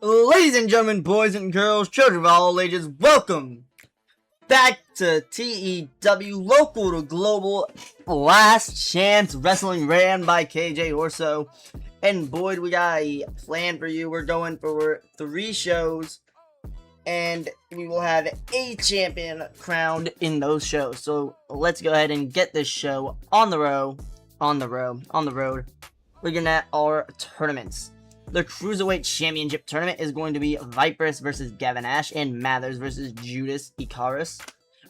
Ladies and gentlemen, boys and girls, children of all ages, welcome back to TEW Local to Global Last Chance Wrestling ran by KJ Orso. And Boyd, we got a plan for you. We're going for 3 shows, and we will have a champion crowned in those shows. So let's go ahead and get this show on the road. Looking at our tournaments. The Cruiserweight Championship Tournament is going to be Vipers versus Gavin Nash and Mathers versus Judas Icarus.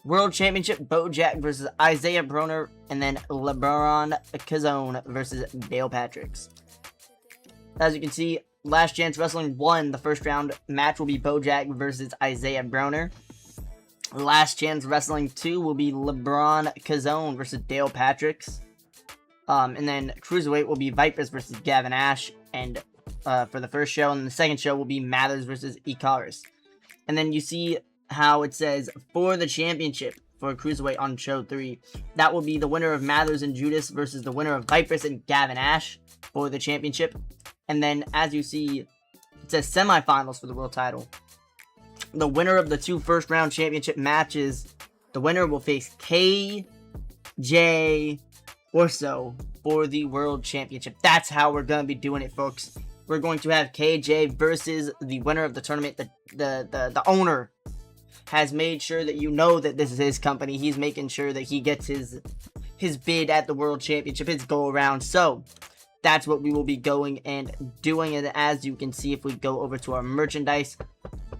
World Championship, Bojack versus Isaiah Broner, and then LeBron Cazone versus Dale Patricks. As you can see, Last Chance Wrestling won the first round. Match will be Bojack versus Isaiah Broner. Last Chance Wrestling 2 will be LeBron Cazone versus Dale Patricks. And then Cruiserweight will be Vipers versus Gavin Nash, and for the first show, and the second show will be Mathers versus Icarus. And then you see how it says for the championship for Cruiserweight on show 3. That will be the winner of Mathers and Judas versus the winner of Vipers and Gavin Nash for the championship. And then as you see, it says semifinals for the world title. The winner of the 2 first round championship matches, the winner will face KJ Orso for the world championship. That's how we're going to be doing it, folks. We're going to have KJ versus the winner of the tournament. The owner has made sure that you know that this is his company. He's making sure that he gets his bid at the world championship, his go around. So that's what we will be going and doing. And as you can see, if we go over to our merchandise,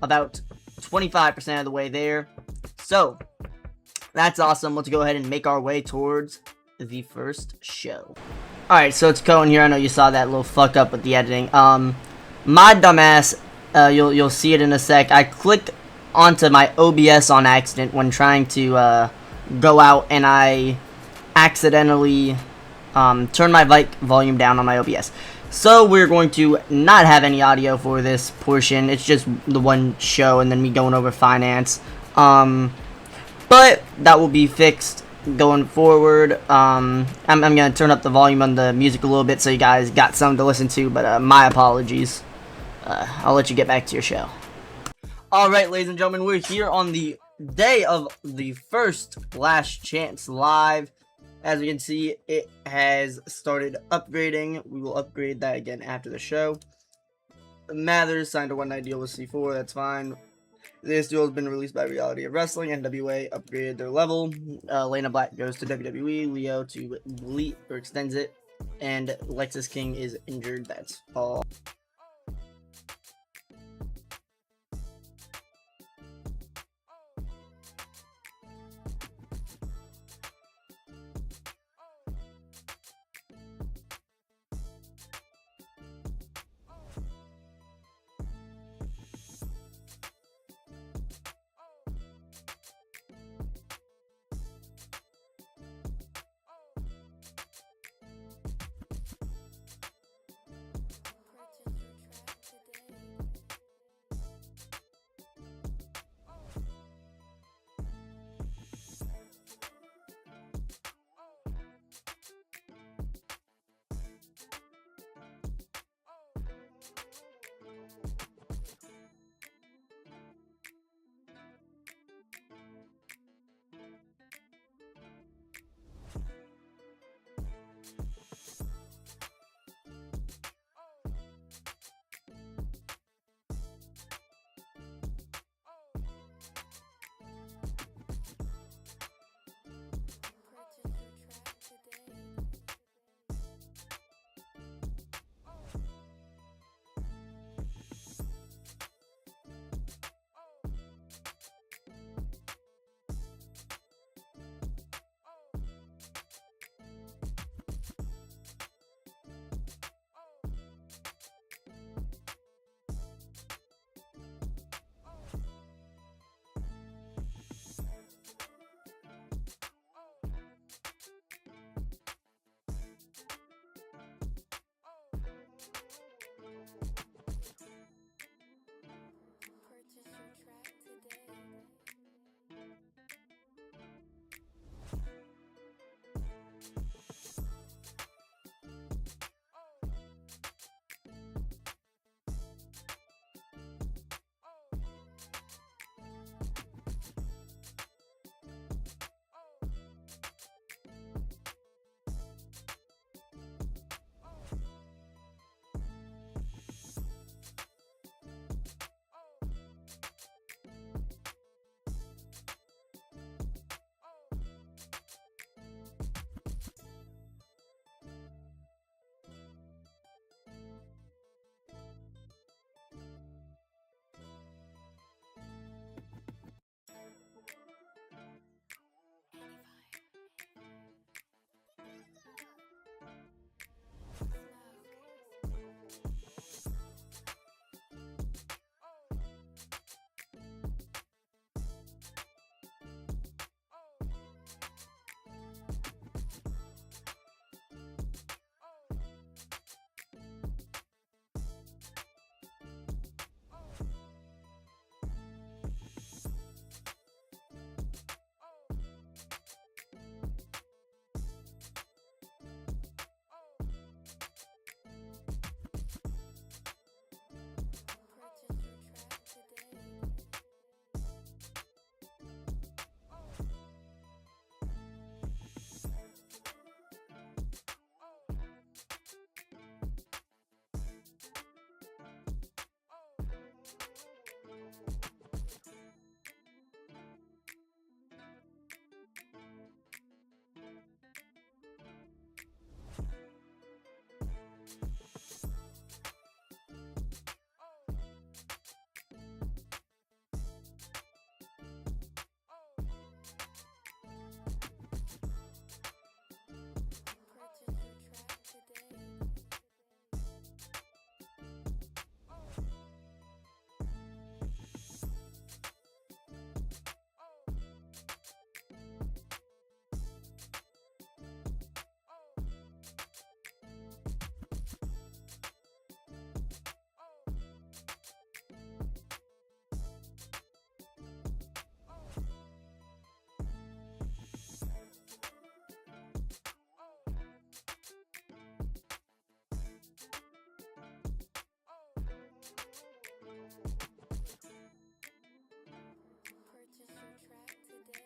about 25% of the way there. So that's awesome. Let's go ahead and make our way towards the first show. Alright, so it's Cohen here. I know you saw that little fuck up with the editing. My dumbass, you'll see it in a sec. I clicked onto my OBS on accident when trying to go out, and I accidentally turned my volume down on my OBS. So we're going to not have any audio for this portion. It's just the one show and then me going over finance. But that will be fixed going forward. I'm gonna turn up the volume on the music a little bit so you guys got something to listen to, but my apologies. I'll let you get back to your show. Alright, ladies and gentlemen, we're here on the day of the first Last Chance Live. As you can see, it has started upgrading. We will upgrade that again after the show. Mathers signed a one-night deal with C4, that's fine. This duel has been released by Reality of Wrestling. NWA upgraded their level. Lana Black goes to WWE. Leo to delete or extends it. And Lexus King is injured. That's all. Purchase your track today. Purchase your track today.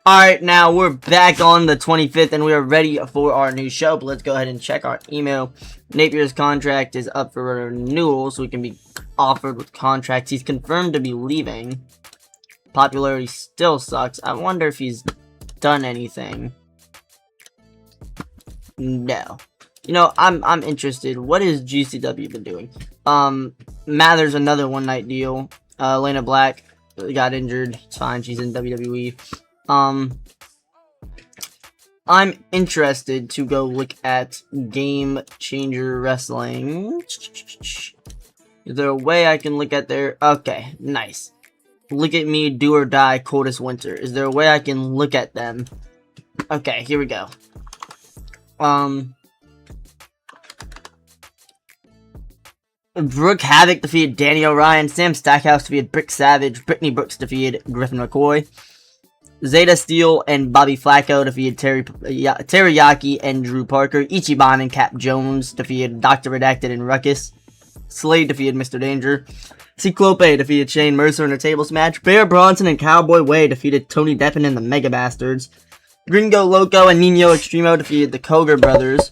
Alright, now we're back on the 25th and we are ready for our new show. But let's go ahead and check our email. Napier's contract is up for renewal, so we can be offered with contracts. He's confirmed to be leaving. Popularity still sucks. I wonder if he's done anything. No. You know, I'm interested. What has GCW been doing? Mather's another one-night deal. Lena Black got injured. It's fine. She's in WWE. I'm interested to go look at Game Changer Wrestling. Is there a way I can look at their... Okay, nice. Look at me, do or die, coldest winter. Is there a way I can look at them? Okay, here we go. Brooke Havoc defeated Danny O'Ryan. Sam Stackhouse defeated Brick Savage. Brittany Brooks defeated Griffin McCoy. Zeta Steele and Bobby Flacco defeated Teriyaki and Drew Parker. Ichiban and Cap Jones defeated Dr. Redacted and Ruckus. Slade defeated Mr. Danger. Ciclope defeated Shane Mercer in a tables match. Bear Bronson and Cowboy Way defeated Tony Deppen and the Mega Bastards. Gringo Loco and Nino Extremo defeated the Koger Brothers.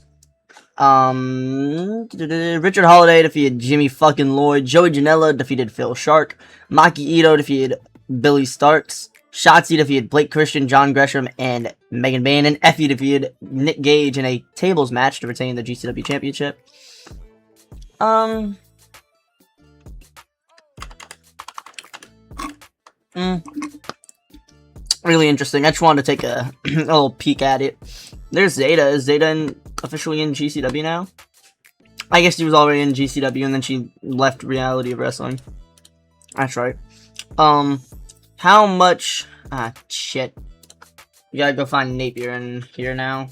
Richard Holiday defeated Jimmy fucking Lloyd. Joey Janela defeated Phil Shark. Maki Ito defeated Billy Starks. Shotzi defeated Blake Christian, John Gresham, and Megan Bannon. Effie defeated Nick Gage in a tables match to retain the GCW Championship. Really interesting. I just wanted to take a little peek at it. There's Zeta. Is Zeta officially in GCW now? I guess she was already in GCW and then she left Reality of Wrestling. That's right. How much... Ah, shit. We gotta go find Napier in here now.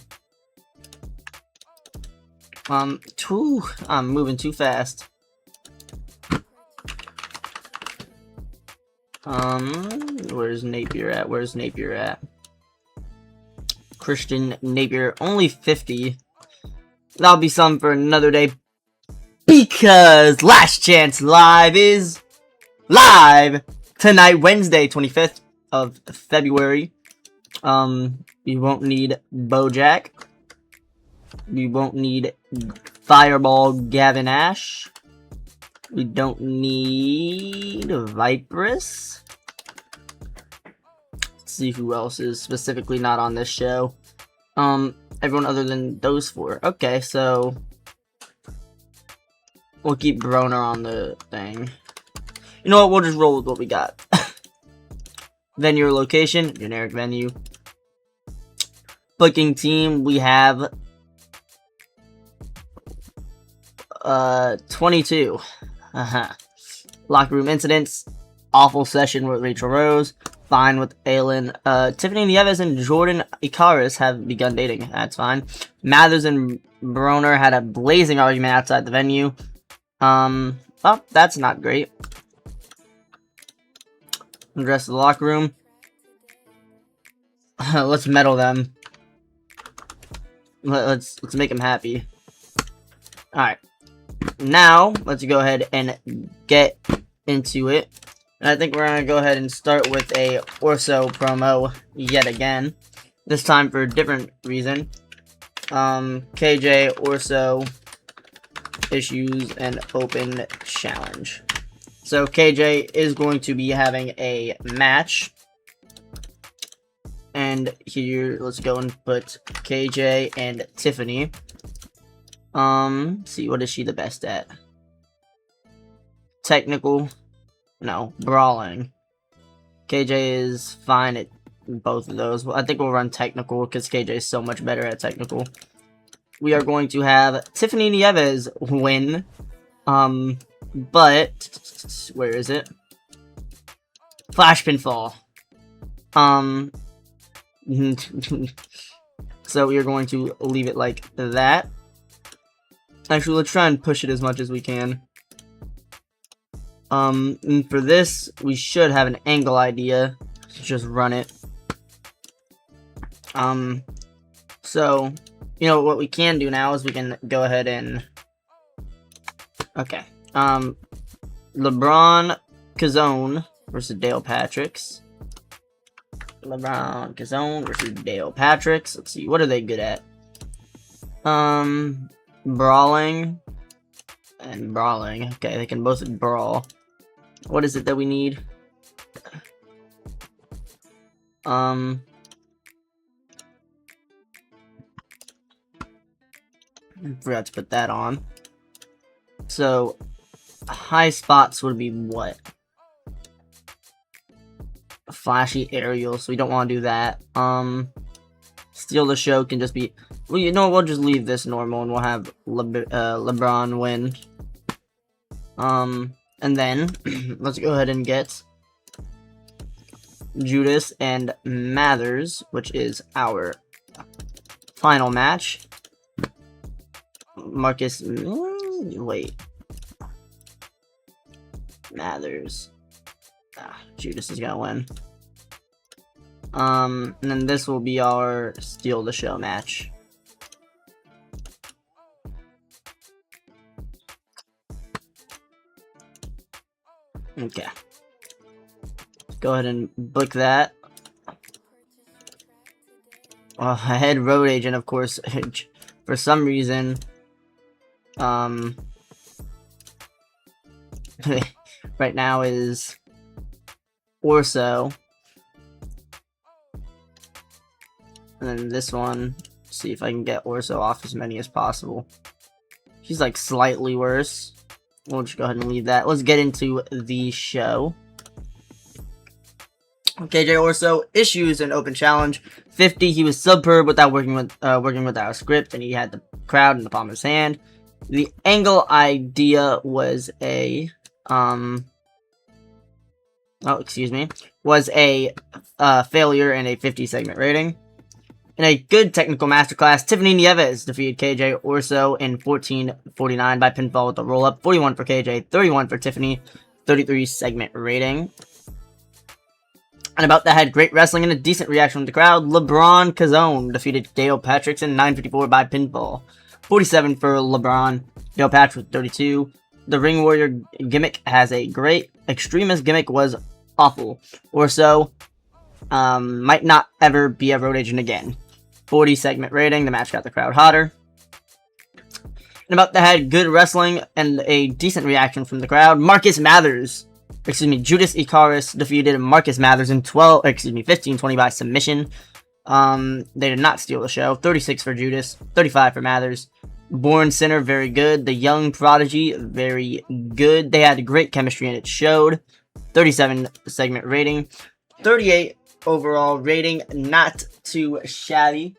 I'm moving too fast. Where's Napier at? Where's Napier at? Christian Napier, only 50. That'll be something for another day. Because Last Chance Live is live tonight, Wednesday, 25th of February. We won't need Bojack. We won't need Fireball Gavin Ash. We don't need Viperous. Let's see who else is specifically not on this show. Everyone other than those four. Okay, so we'll keep Broner on the thing. You know what? We'll just roll with what we got. Venue or location, generic venue. Booking team, we have 22. Locker room incidents, awful session with Rachel Rose, fine with Aylin. Tiffany Nieves and Jordan Icarus have begun dating. That's fine. Mathers and Broner had a blazing argument outside the venue. Well, that's not great. The rest of the locker room. Let's meddle them. Let's make them happy. Alright. Now, let's go ahead and get into it. And I think we're going to go ahead and start with a Orso promo yet again. This time for a different reason. KJ Orso issues an open challenge. So KJ is going to be having a match. And here, let's go and put KJ and Tiffany. See, what is she the best at? Technical? No, brawling. KJ is fine at both of those. I think we'll run technical because KJ is so much better at technical. We are going to have Tiffany Nieves win. But where is it? Flash pinfall. So we are going to leave it like that. Actually, let's try and push it as much as we can. And for this, we should have an angle idea. Let's just run it. So, you know, what we can do now is we can go ahead and... Okay. LeBron Cazone versus Dale Patricks. LeBron Kazone versus Dale Patricks. Let's see, what are they good at? Brawling and brawling. Okay, they can both brawl. What is it that we need? Forgot to put that on. So, high spots would be what? A flashy aerial, so we don't want to do that. Steal the show can just be... Well, you know, we'll just leave this normal and we'll have LeBron win. And then, let's go ahead and get Judas and Mathers, which is our final match. Marcus... wait. Mathers. Judas is gonna win. And then this will be our Steal the Show match. Okay. Let's go ahead and book that. I had Road Agent, of course. For some reason, right now is Orso. And then this one, see if I can get Orso off as many as possible. She's like slightly worse. We'll just go ahead and leave that. Let's get into the show. KJ Orso issues an open challenge. 50. He was superb without working with our script, and he had the crowd in the palm of his hand. The angle idea was a was a failure and a 50 segment rating. In a good technical masterclass, Tiffany Nieves defeated KJ Orso in 14:49 by pinfall with a roll-up. 41 for KJ, 31 for Tiffany, 33 segment rating. And about that, had great wrestling and a decent reaction from the crowd. LeBron Kazone defeated Dale Patricks in 9:54 by pinfall. 47 for LeBron, Dale Patrick 32. The Ring Warrior gimmick has a great. Extremist gimmick was awful. Orso might not ever be a road agent again. 40 segment rating. The match got the crowd hotter. And about that, had good wrestling and a decent reaction from the crowd. Judas Icarus defeated Marcus Mathers in 15-20 by submission. They did not steal the show. 36 for Judas, 35 for Mathers. Born Sinner, very good. The Young Prodigy, very good. They had great chemistry and it showed. 37 segment rating. 38 overall rating, not too shabby.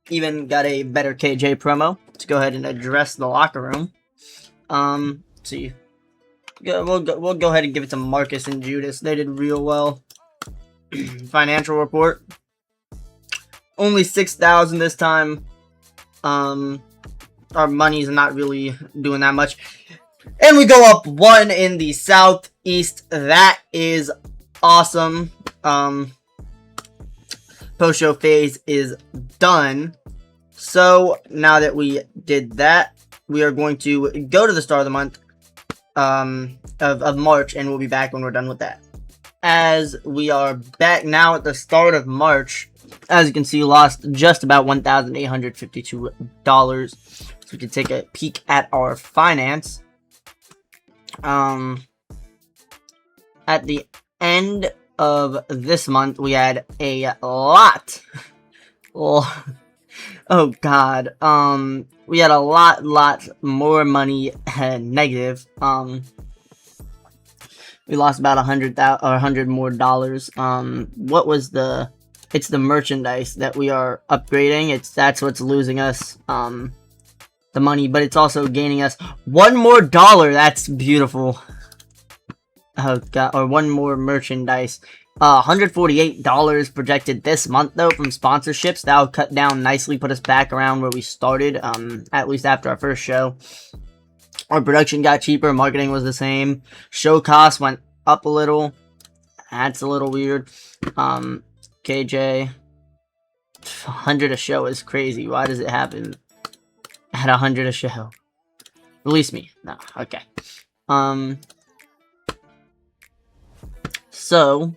Even got a better KJ promo. Let's go ahead and address the locker room. See. We'll go ahead and give it to Marcus and Judas. They did real well. Financial report. Only 6,000 this time. Our money's not really doing that much. And we go up 1 in the Southeast. That is awesome. Post-show phase is done. So, now that we did that, we are going to go to the start of the month of March, and we'll be back when we're done with that. As we are back now at the start of March, as you can see, lost just about $1,852. So we can take a peek at our finance. At the end of this month, we had a lot. Oh god. We had a lot more money negative. We lost about $100 more dollars. What was the? It's the merchandise that we are upgrading. That's what's losing us the money, but it's also gaining us $1 more. That's beautiful. Oh god, or one more merchandise. $148 projected this month though from sponsorships. That'll cut down nicely, put us back around where we started. At least after our first show. Our production got cheaper, marketing was the same. Show costs went up a little. That's a little weird. KJ, 100 a show is crazy. Why does it happen at 100 a show? Release me. No, okay. So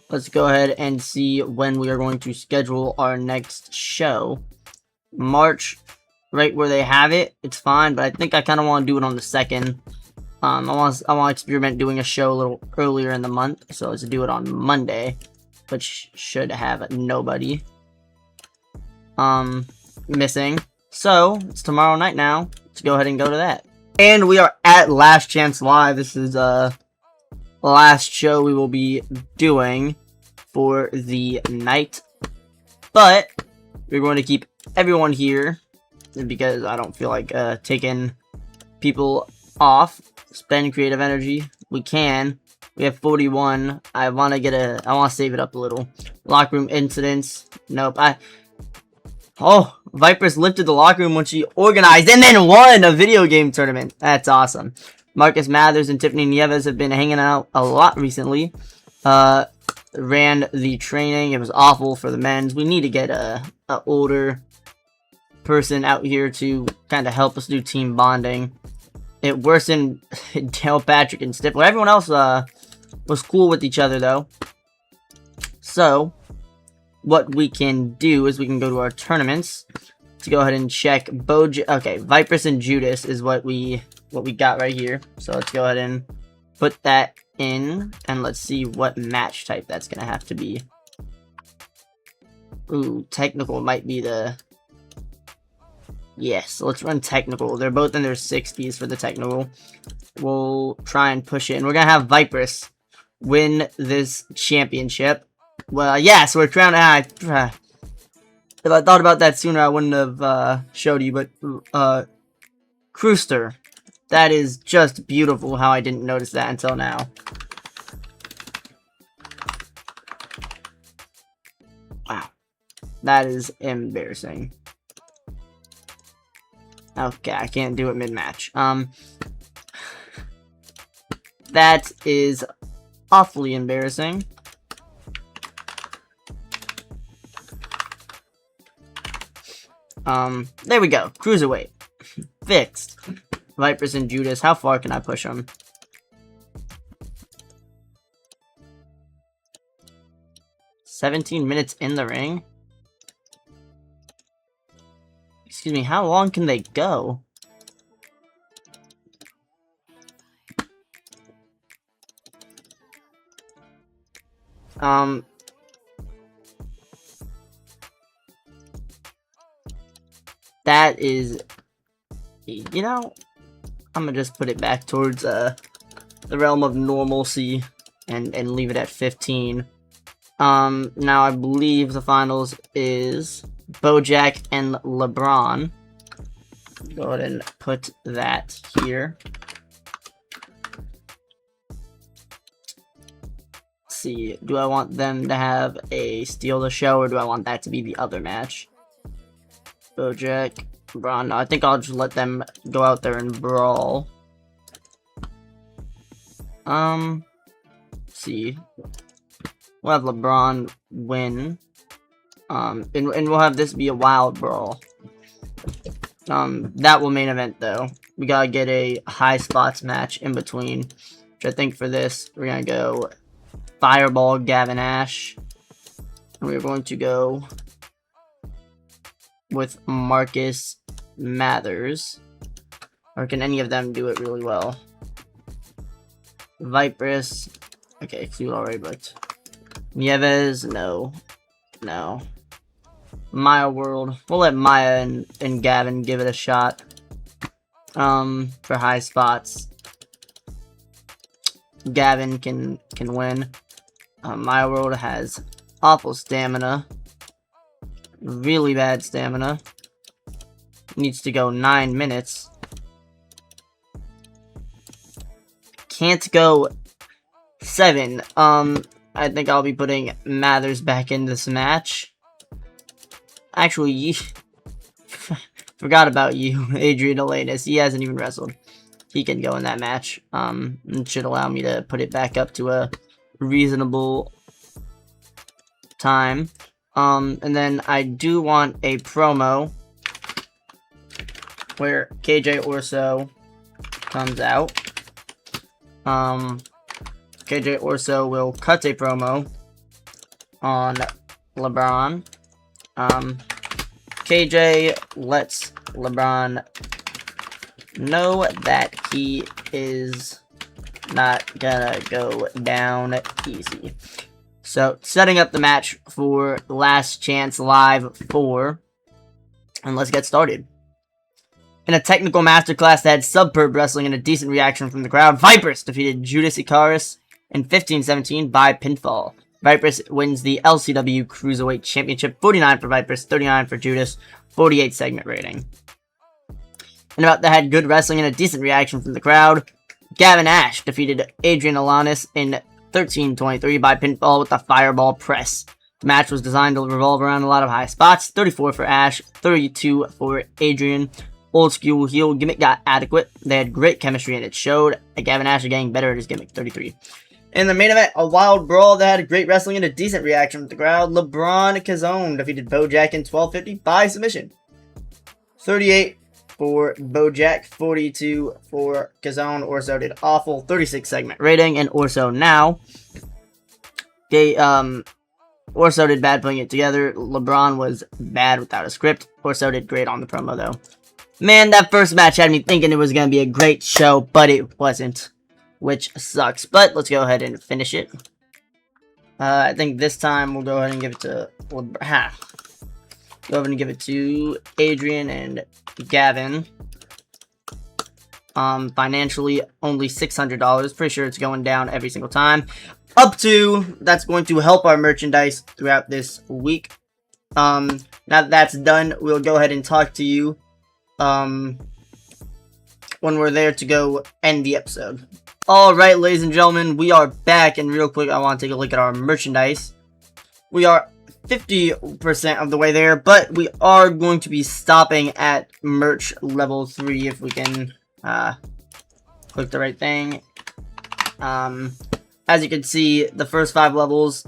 let's go ahead and see when we are going to schedule our next show. March, right where they have it, it's fine, but I think I kind of want to do it on the 2nd. I want to experiment doing a show a little earlier in the month, so let's do it on Monday, which should have nobody missing. So it's tomorrow night now. Let's go ahead and go to that. And we are at Last Chance Live. This is the last show we will be doing for the night, but we're going to keep everyone here because I don't feel like taking people off. Spend creative energy. We can. We have 41. I want to save it up a little. Locker room incidents. Nope. Oh, Vipers lifted the locker room when she organized and then won a video game tournament. That's awesome. Marcus Mathers and Tiffany Nieves have been hanging out a lot recently. Ran the training. It was awful for the men's. We need to get a older person out here to kind of help us do team bonding. It worsened Dale Patrick and Stifler. Everyone else was cool with each other though. So what we can do is we can go to our tournaments to go ahead and check okay, Vipers and Judas is what we got right here. So let's go ahead and put that in, and let's see what match type that's gonna have to be. Ooh, technical might be the... Yes, so let's run technical. They're both in their 60s for the technical. We'll try and push it, and we're gonna have Vipers win this championship. Well, yes, we're crowned. If I thought about that sooner, I wouldn't have showed you, but Crewster. That is just beautiful how I didn't notice that until now. Wow. That is embarrassing. Okay, I can't do it mid-match. That is awfully embarrassing. There we go. Cruiserweight. Fixed. Vipers and Judas. How far can I push them? $17 minutes in the ring? Excuse me, how long can they go? That is, you know, I'm gonna just put it back towards the realm of normalcy and leave it at 15. Now I believe the finals is Bojack and LeBron. Go ahead and put that here. Let's see, do I want them to have a steal the show, or do I want that to be the other match? Bojack, LeBron. No, I think I'll just let them go out there and brawl. Let's see. We'll have LeBron win. And we'll have this be a wild brawl. That will main event though. We gotta get a high spots match in between. Which I think for this, we're gonna go Fireball Gavin Ash. And we're going to go with Marcus Mathers. Or can any of them do it really well? Vipers. Okay, cute already, but Nieves, no. No. Maya World. We'll let Maya and Gavin give it a shot. For high spots. Gavin can win. Maya World has awful stamina. Really bad stamina. Needs to go 9 minutes. Can't go 7. I think I'll be putting Mathers back in this match. Actually, forgot about you, Adrian Elenis. He hasn't even wrestled. He can go in that match. It should allow me to put it back up to a reasonable time. And then I do want a promo where KJ Orso comes out. KJ Orso will cut a promo on LeBron. KJ lets LeBron know that he is not gonna go down easy. So, setting up the match for Last Chance Live 4. And let's get started. In a technical masterclass that had superb wrestling and a decent reaction from the crowd, Vipers defeated Judas Icarus in 15-17 by pinfall. Vipers wins the LCW Cruiserweight Championship, 49 for Vipers, 39 for Judas, 48 segment rating. And about that had good wrestling and a decent reaction from the crowd, Gavin Ash defeated Adrian Alanis in 13-23 by pinfall with the Fireball Press. The match was designed to revolve around a lot of high spots, 34 for Ash, 32 for Adrian. Old school heel gimmick got adequate. They had great chemistry and it showed. Gavin Ash getting better at his gimmick, 33. In the main event, a wild brawl that had great wrestling and a decent reaction from the crowd. LeBron Cazone defeated Bojack in 12:50 by submission. 38 for Bojack, 42 for Cazone. Orso did awful, 36 segment rating, and Orso now. Orso did bad putting it together. LeBron was bad without a script. Orso did great on the promo though. Man, that first match had me thinking it was going to be a great show, but it wasn't, which sucks. But let's go ahead and finish it. I think this time we'll go ahead and give it to Go ahead and give it to Adrian and Gavin. Financially, only $600. Pretty sure it's going down every single time. That's going to help our merchandise throughout this week. Now that that's done, we'll go ahead and talk to you when we're there to go end the episode. Alright, ladies and gentlemen, we are back, and real quick I want to take a look at our merchandise. We are 50% of the way there, but we are going to be stopping at merch level 3 if we can click the right thing. As you can see, the first 5 levels,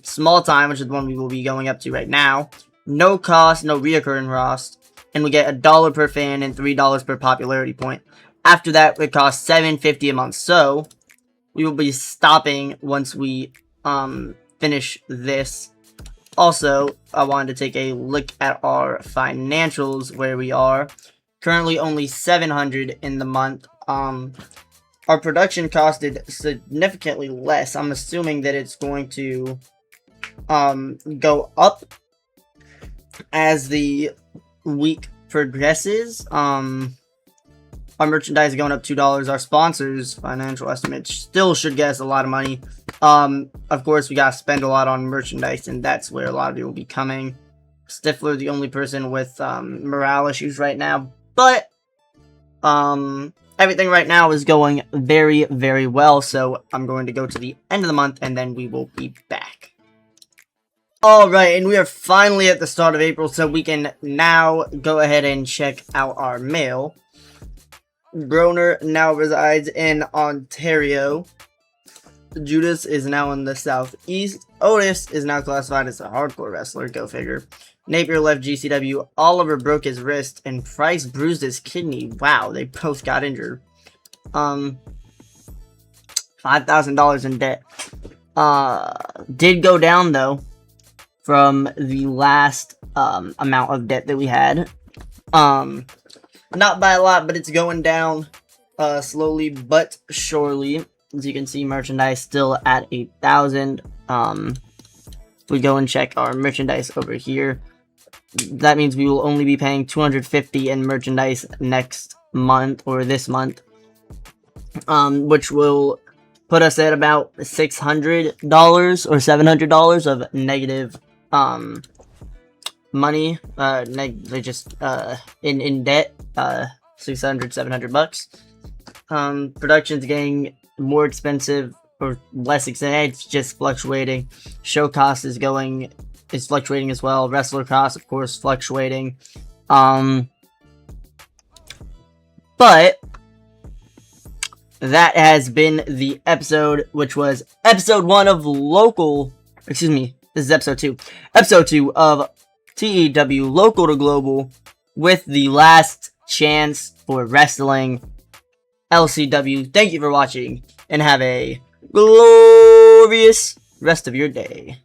small time, which is the one we will be going up to right now, no cost, no reoccurring cost, and we get $1 per fan and $3 per popularity point. After that, it costs $7.50 a month, so we will be stopping once we finish this. Also, I wanted to take a look at our financials, where we are. Currently only $700 in the month. Our production costed significantly less. I'm assuming that it's going to go up as the week progresses. Our merchandise is going up $2. Our sponsors' financial estimates still should get us a lot of money. Of course, we gotta spend a lot on merchandise, and that's where a lot of it will be coming. Stifler, the only person with morale issues right now, but everything right now is going very, very well, so I'm going to go to the end of the month, and then we will be back. Alright, and we are finally at the start of April, so we can now go ahead and check out our mail. Broner now resides in Ontario. Judas is now in the southeast. Otis is now classified as a hardcore wrestler, go figure. Napier left GCW. Oliver broke his wrist, and Price bruised his kidney. Wow, they both got injured. $5,000 in debt. Did go down though from the last amount of debt that we had. Not by a lot, but it's going down slowly but surely. As you can see, merchandise still at 8,000. We go and check our merchandise over here. That means we will only be paying $250 in merchandise next month, or this month, which will put us at about $600 or $700 of negative money, in debt, 600, 700 bucks. Production's getting more expensive or less expensive. It's just fluctuating. Show cost is fluctuating as well. Wrestler cost, of course, fluctuating. But that has been the episode, which was episode 1 of this is episode 2. Episode 2 of TEW Local to Global with the Last Chance for Wrestling LCW. Thank you for watching, and have a glorious rest of your day.